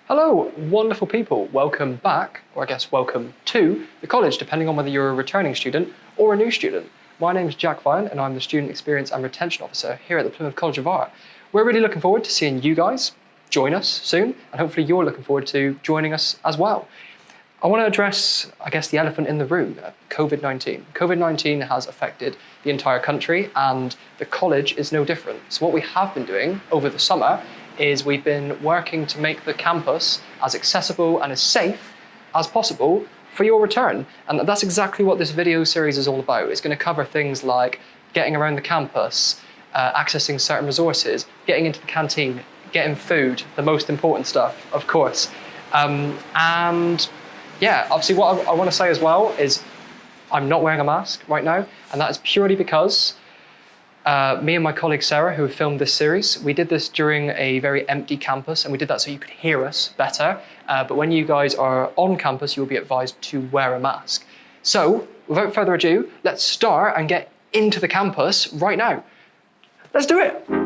Hello, wonderful people. Welcome back, or I guess welcome to the college, depending on whether you're a returning student or a new student. My name is Jack Vine, and I'm the Student Experience and Retention Officer here at the Plymouth College of Art. We're really looking forward to seeing you guys join us soon, and hopefully you're looking forward to joining us as well. I want to address, I guess, the elephant in the room, Covid-19. Covid-19 has affected the entire country, and the college is no different. So what we have been doing over the summer is we've been working to make the campus as accessible and as safe as possible for your return. And that's exactly what this video series is all about. It's going to cover things like getting around the campus, accessing certain resources, getting into the canteen, getting food, the most important stuff, of course. And yeah, obviously what I want to say as well is I'm not wearing a mask right now, and that is purely because me and my colleague Sarah, who have filmed this series, we did this during a very empty campus, and we did that so you could hear us better. But when you guys are on campus, you'll be advised to wear a mask. So, without further ado, let's start and get into the campus right now. Let's do it.